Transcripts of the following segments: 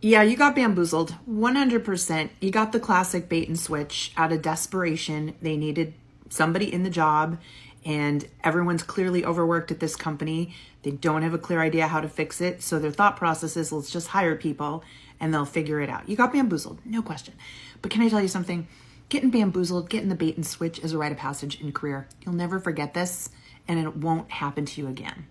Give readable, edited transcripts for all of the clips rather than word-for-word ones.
Yeah, you got bamboozled 100%. You got the classic bait and switch out of desperation. They needed somebody in the job, and everyone's clearly overworked at this company. They don't have a clear idea how to fix it. So their thought process is, let's just hire people and they'll figure it out. You got bamboozled, no question. But can I tell you something? Getting bamboozled, getting the bait and switch is a rite of passage in career. You'll never forget this, and it won't happen to you again.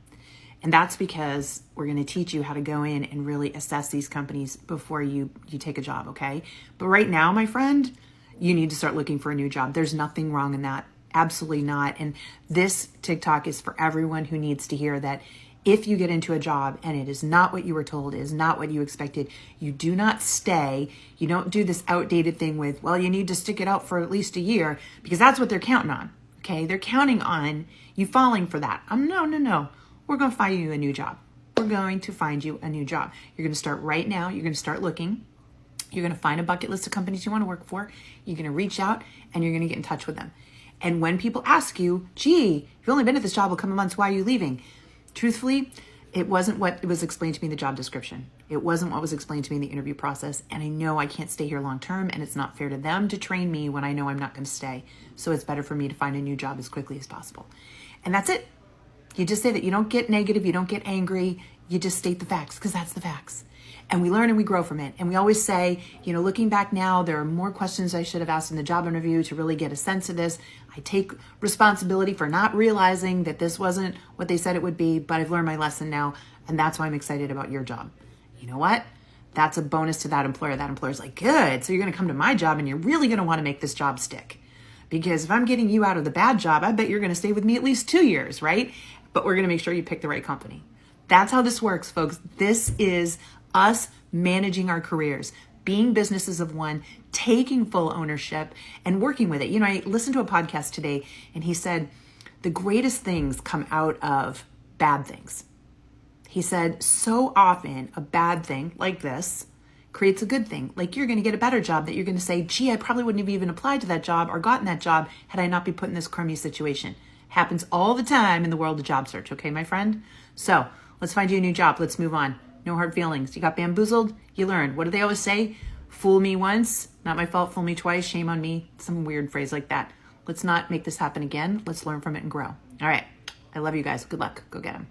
And that's because we're going to teach you how to go in and really assess these companies before you take a job, okay? But right now, my friend, you need to start looking for a new job. There's nothing wrong in that. Absolutely not. And this TikTok is for everyone who needs to hear that if you get into a job and it is not what you were told, it is not what you expected, you do not stay. You don't do this outdated thing with, well, you need to stick it out for at least a year, because that's what they're counting on, okay? They're counting on you falling for that. No. We're going to find you a new job. We're going to find you a new job. You're going to start right now. You're going to start looking. You're going to find a bucket list of companies you want to work for. You're going to reach out and you're going to get in touch with them. And when people ask you, gee, you've only been at this job a couple months, why are you leaving? Truthfully, it wasn't what was explained to me in the job description. It wasn't what was explained to me in the interview process. And I know I can't stay here long term, and it's not fair to them to train me when I know I'm not going to stay. So it's better for me to find a new job as quickly as possible. And that's it. You just say that. You don't get negative. You don't get angry. You just state the facts, because that's the facts. And we learn and we grow from it. And we always say, looking back now, there are more questions I should have asked in the job interview to really get a sense of this. I take responsibility for not realizing that this wasn't what they said it would be, but I've learned my lesson now. And that's why I'm excited about your job. You know what? That's a bonus to that employer. That employer's like, good. So you're going to come to my job and you're really going to want to make this job stick. Because if I'm getting you out of the bad job, I bet you're going to stay with me at least 2 years, right? But we're going to make sure you pick the right company. That's how this works, folks. This is us managing our careers, being businesses of one, taking full ownership and working with it. I listened to a podcast today and he said, the greatest things come out of bad things. He said, so often a bad thing like this creates a good thing. Like you're going to get a better job that you're going to say, gee, I probably wouldn't have even applied to that job or gotten that job had I not been put in this crummy situation. Happens all the time in the world of job search. Okay, my friend? So let's find you a new job. Let's move on. No hard feelings. You got bamboozled. You learned. What do they always say? Fool me once, not my fault. Fool me twice, shame on me. Some weird phrase like that. Let's not make this happen again. Let's learn from it and grow. All right. I love you guys. Good luck. Go get them.